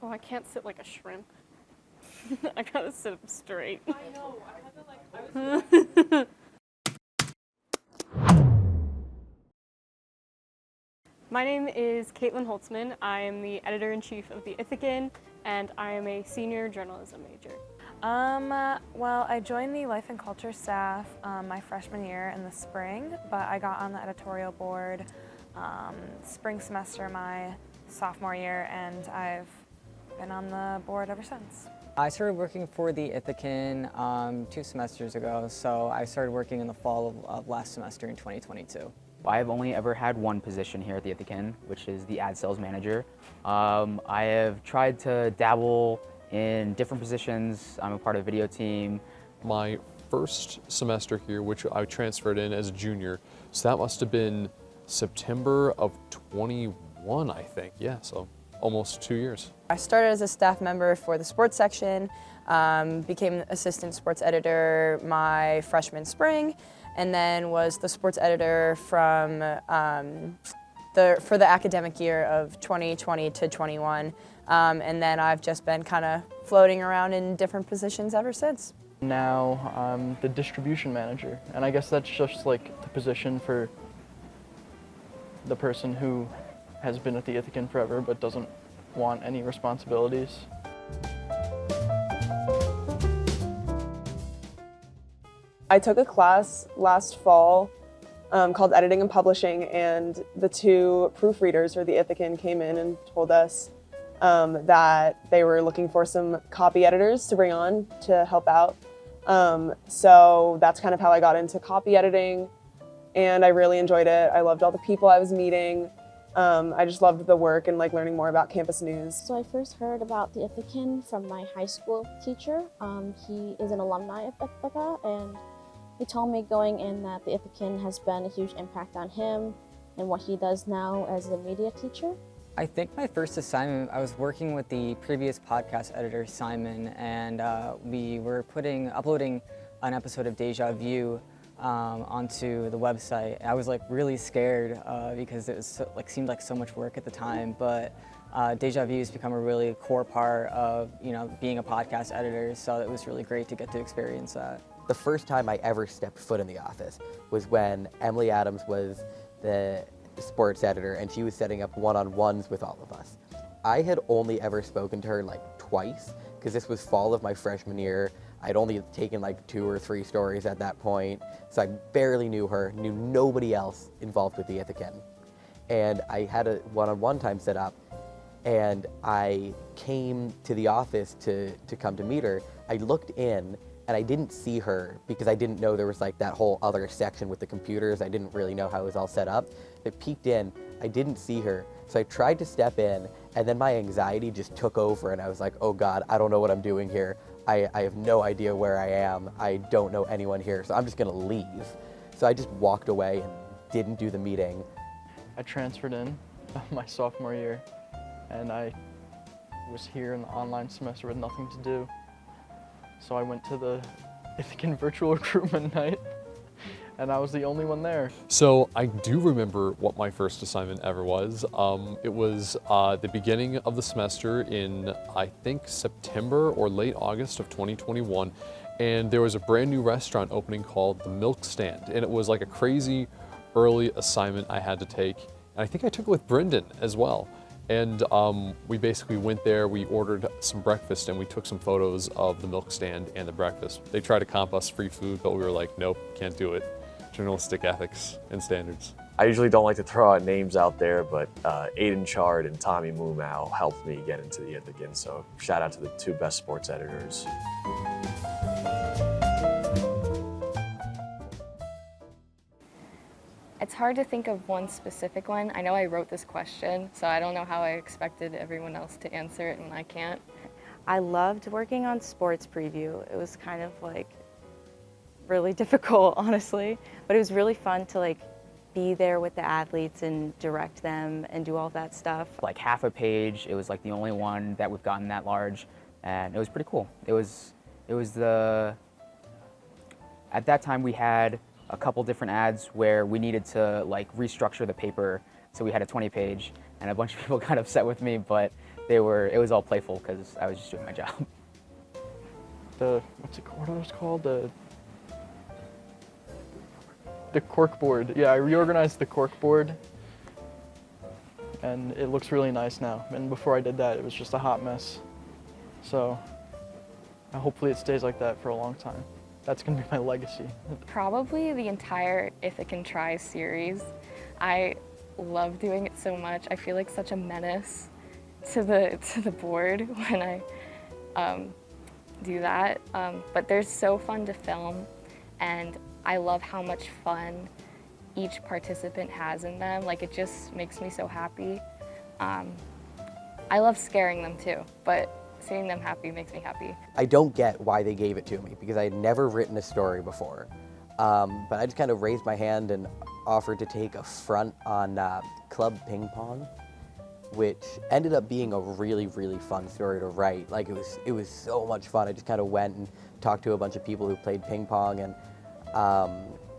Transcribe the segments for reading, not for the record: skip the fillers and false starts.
Oh, I can't sit like a shrimp. I gotta sit up straight. I know. I had to My name is Caitlin Holtzman. I am the editor-in-chief of the Ithacan, and I am a senior journalism major. Well, I joined the Life and Culture staff my freshman year in the spring, but I got on the editorial board spring semester my sophomore year, and I've been on the board ever since. I started working for the Ithacan 2 semesters ago, so I started working in the fall of last semester in 2022. I've only ever had one position here at the Ithacan, which is the ad sales manager. I have tried to dabble in different positions. I'm a part of a video team. My first semester here, which I transferred in as a junior, so that must have been September of 21, I think. Yeah, so almost 2 years. I started as a staff member for the sports section, became assistant sports editor my freshman spring, and then was the sports editor from for the academic year of 2020 to 21. And then I've just been kind of floating around in different positions ever since. Now I'm the distribution manager, and I guess that's just like the position for the person who has been at the Ithacan forever but doesn't want any responsibilities. I took a class last fall called Editing and Publishing, and the two proofreaders for the Ithacan came in and told us that they were looking for some copy editors to bring on to help out. So that's kind of how I got into copy editing, and I really enjoyed it. I loved all the people I was meeting. I just loved the work and like learning more about campus news. So I first heard about the Ithacan from my high school teacher. He is an alumni of Ithaca, and he told me going in that the Ithacan has been a huge impact on him and what he does now as a media teacher. I think my first assignment, I was working with the previous podcast editor, Simon, and we were uploading an episode of Deja Vu onto the website. I was like really scared because it was seemed like so much work at the time, but Deja Vu has become a really core part of being a podcast editor, so it was really great to get to experience that. The first time I ever stepped foot in the office was when Emily Adams was the sports editor, and she was setting up one-on-ones with all of us. I had only ever spoken to her like twice, because this was fall of my freshman year. I'd only taken like 2 or 3 stories at that point, so I barely knew her, knew nobody else involved with the Ithacan. And I had a one-on-one time set up, and I came to the office to come to meet her. I looked in, and I didn't see her because I didn't know there was like that whole other section with the computers. I didn't really know how it was all set up. I peeked in, I didn't see her, so I tried to step in, and then my anxiety just took over, and I was like, oh God, I don't know what I'm doing here. I have no idea where I am. I don't know anyone here, so I'm just gonna leave. So I just walked away and didn't do the meeting. I transferred in my sophomore year, and I was here in the online semester with nothing to do. So I went to the Ithacan virtual recruitment night, and I was the only one there. So I do remember what my first assignment ever was. It was the beginning of the semester in, I think, September or late August of 2021. And there was a brand new restaurant opening called The Milk Stand. And it was like a crazy early assignment I had to take. And I think I took it with Brendan as well. And we basically went there, we ordered some breakfast, and we took some photos of the milk stand and the breakfast. They tried to comp us free food, but we were like, nope, can't do it. Journalistic ethics and standards. I usually don't like to throw out names out there, but Aiden Chard and Tommy Mumau helped me get into the Ithacan, so shout out to the 2 best sports editors. It's hard to think of one specific one. I know I wrote this question, so I don't know how I expected everyone else to answer it, and I can't. I loved working on sports preview. It was kind of like really difficult, honestly, but it was really fun to like be there with the athletes and direct them and do all that stuff. Like half a page, it was like the only one that we've gotten that large, and it was pretty cool. At that time we had a couple different ads where we needed to like restructure the paper, so we had a 20-page, and a bunch of people got upset with me, but it was all playful because I was just doing my job. What are those called? The cork board. Yeah, I reorganized the cork board, and it looks really nice now. And before I did that, it was just a hot mess. So hopefully it stays like that for a long time. That's gonna be my legacy. Probably the entire Ithacan Try series. I love doing it so much. I feel like such a menace to the board when I do that. But they're so fun to film, and I love how much fun each participant has in them. Like, it just makes me so happy. I love scaring them too, but seeing them happy makes me happy. I don't get why they gave it to me because I had never written a story before. But I just kind of raised my hand and offered to take a front on club ping pong, which ended up being a really, really fun story to write. Like, it was so much fun. I just kind of went and talked to a bunch of people who played ping pong, and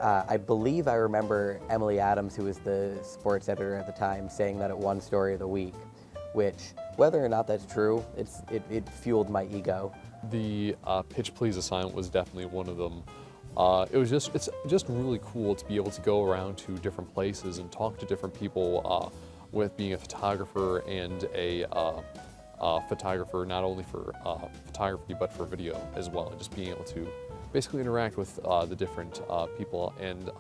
I believe I remember Emily Adams, who was the sports editor at the time, saying that it won Story of the Week, which, whether or not that's true, it fueled my ego. The Pitch Please assignment was definitely one of them. It's just really cool to be able to go around to different places and talk to different people with being a photographer and a photographer, not only for photography but for video as well, and just being able to basically interact with the different people and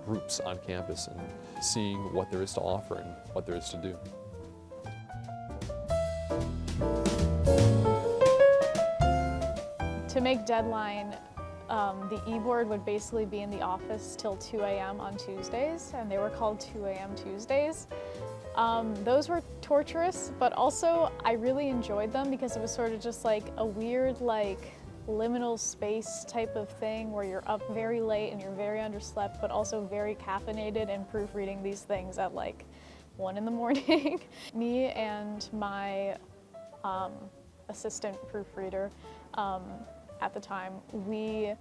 groups on campus and seeing what there is to offer and what there is to do. To make deadline, the e-board would basically be in the office till 2 a.m. on Tuesdays, and they were called 2 a.m. Tuesdays. Those were torturous, but also I really enjoyed them because it was sort of just like a weird, like, liminal space type of thing where you're up very late and you're very underslept, but also very caffeinated and proofreading these things at like 1 in the morning. Me and my assistant proofreader at the time, we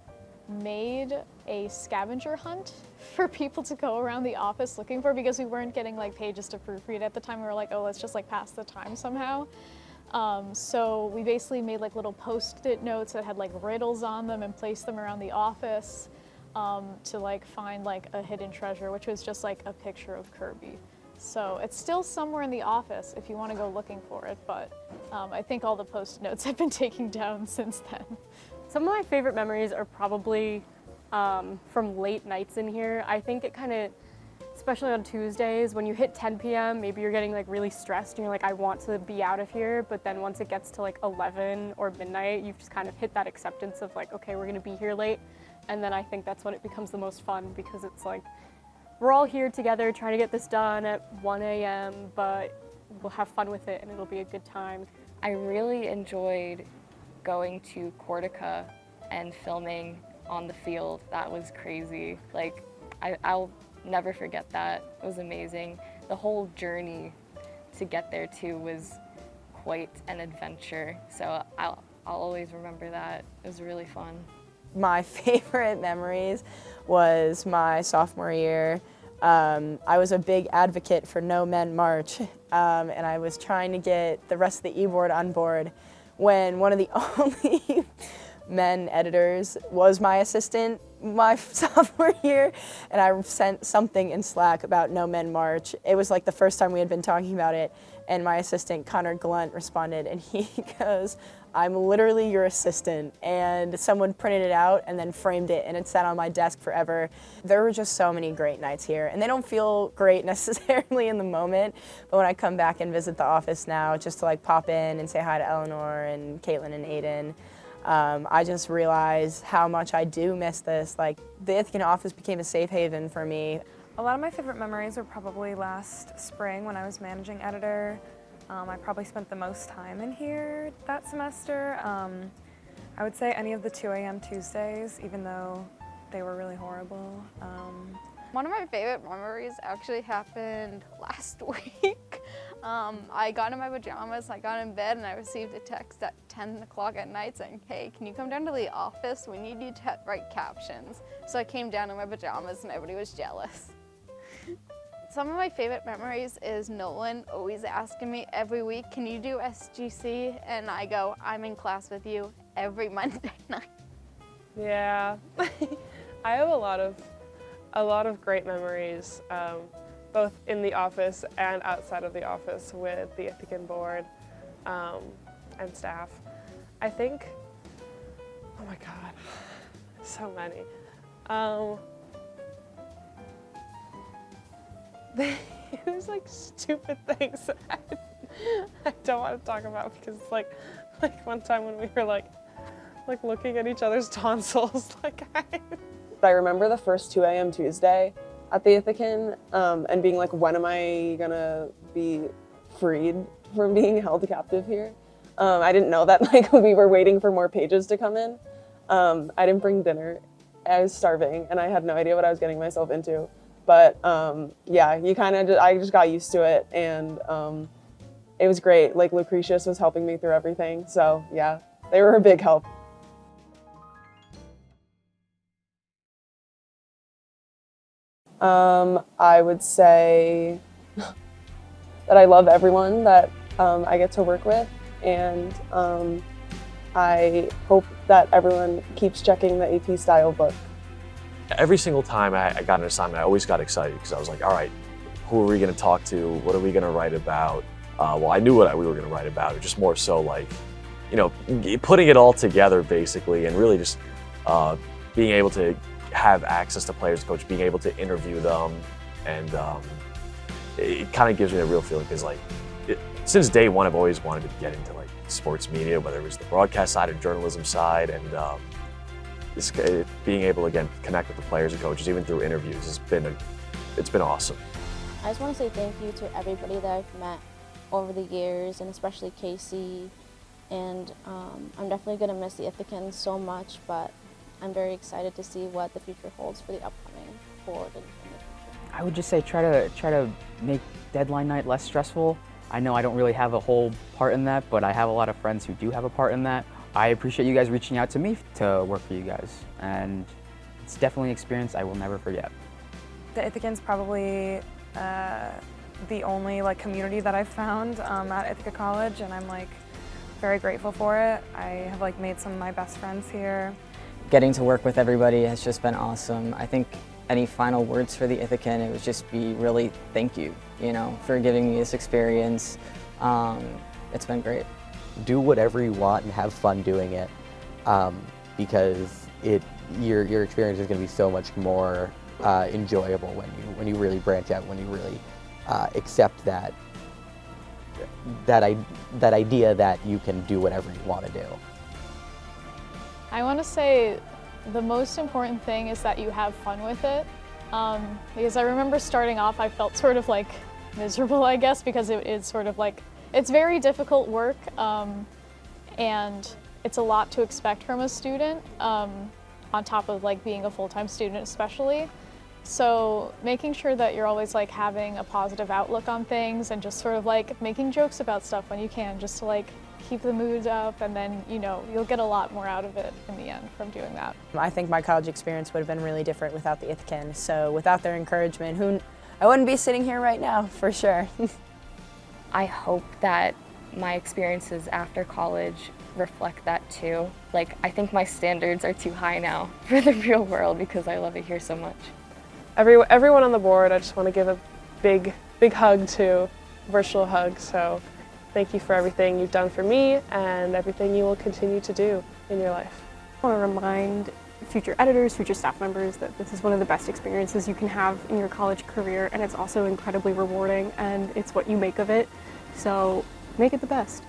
made a scavenger hunt for people to go around the office looking for, because we weren't getting like pages to proofread at the time. We were like, oh, let's just like pass the time somehow. So we basically made like little post-it notes that had like riddles on them and placed them around the office to like find like a hidden treasure, which was just like a picture of Kirby. So it's still somewhere in the office if you want to go looking for it, but I think all the post-it notes have been taken down since then. Some of my favorite memories are probably from late nights in here. I think it kind of, especially on Tuesdays, when you hit 10 p.m., maybe you're getting like really stressed and you're like, I want to be out of here. But then once it gets to like 11 or midnight, you've just kind of hit that acceptance of like, okay, we're gonna be here late. And then I think that's when it becomes the most fun, because it's like, we're all here together trying to get this done at 1 a.m., but we'll have fun with it and it'll be a good time. I really enjoyed going to Cortica and filming on the field. That was crazy. Like, I'll never forget that. It was amazing. The whole journey to get there too was quite an adventure. So I'll always remember that. It was really fun. My favorite memories was my sophomore year. I was a big advocate for No Men March, and I was trying to get the rest of the e-board on board when one of the only men editors was my assistant my sophomore year, and I sent something in Slack about No Men March. It was like the first time we had been talking about it, and my assistant, Connor Glunt, responded, and he goes, I'm literally your assistant. And someone printed it out and then framed it, and it sat on my desk forever. There were just so many great nights here, and they don't feel great necessarily in the moment, but when I come back and visit the office now, just to like pop in and say hi to Eleanor and Caitlin and Aiden, I just realize how much I do miss this. Like, the Ithacan office became a safe haven for me. A lot of my favorite memories were probably last spring when I was managing editor. I probably spent the most time in here that semester. I would say any of the 2 a.m. Tuesdays, even though they were really horrible. One of my favorite memories actually happened last week. I got in my pajamas, I got in bed, and I received a text at 10 o'clock at night saying, hey, can you come down to the office? We need you to write captions. So I came down in my pajamas and everybody was jealous. Some of my favorite memories is Nolan always asking me every week, can you do SGC? And I go, I'm in class with you every Monday night. Yeah, I have a lot of great memories, both in the office and outside of the office with the Ithacan board and staff. I think, oh my God, so many. There's like stupid things that I don't want to talk about because like one time when we were like looking at each other's tonsils, I remember the first 2 a.m. Tuesday at the Ithacan and being like, when am I gonna be freed from being held captive here? I didn't know that like we were waiting for more pages to come in. I didn't bring dinner. I was starving and I had no idea what I was getting myself into. But yeah, I just got used to it, and it was great. Like Lucretius was helping me through everything, so yeah, they were a big help. I would say that I love everyone that I get to work with, and I hope that everyone keeps checking the AP style book. Every single time I got an assignment, I always got excited because I was like, all right, who are we going to talk to? What are we going to write about? Well, I knew what we were going to write about. It was just more so like, you know, putting it all together basically, and really just being able to have access to players, coach, being able to interview them, and it kind of gives me a real feeling because like since day one, I've always wanted to get into like sports media, whether it was the broadcast side or journalism side, and being able to, again, connect with the players and coaches, even through interviews, it's been awesome. I just want to say thank you to everybody that I've met over the years, and especially Casey. And I'm definitely going to miss the Ithacan so much, but I'm very excited to see what the future holds for the upcoming board in the future. I would just say try to make deadline night less stressful. I know I don't really have a whole part in that, but I have a lot of friends who do have a part in that. I appreciate you guys reaching out to me to work for you guys, and it's definitely an experience I will never forget. The Ithacan's probably the only like community that I've found at Ithaca College, and I'm like very grateful for it. I have like made some of my best friends here. Getting to work with everybody has just been awesome. I think any final words for the Ithacan, it would just be really thank you, for giving me this experience. It's been great. Do whatever you want and have fun doing it, because your experience is going to be so much more enjoyable when you really branch out, when you really accept that idea that you can do whatever you want to do. I want to say the most important thing is that you have fun with it, because I remember starting off I felt sort of like miserable, I guess, because it is sort of like it's very difficult work, and it's a lot to expect from a student, on top of like being a full-time student especially. So making sure that you're always like having a positive outlook on things and just sort of like making jokes about stuff when you can, just to like keep the mood up, and then you'll get a lot more out of it in the end from doing that. I think my college experience would have been really different without the Ithacan, so without their encouragement, I wouldn't be sitting here right now, for sure. I hope that my experiences after college reflect that too. Like, I think my standards are too high now for the real world because I love it here so much. Everyone on the board, I just want to give a big hug to, virtual hug. So thank you for everything you've done for me and everything you will continue to do in your life. I want to remind future editors, future staff members that this is one of the best experiences you can have in your college career, and it's also incredibly rewarding, and it's what you make of it. So make it the best.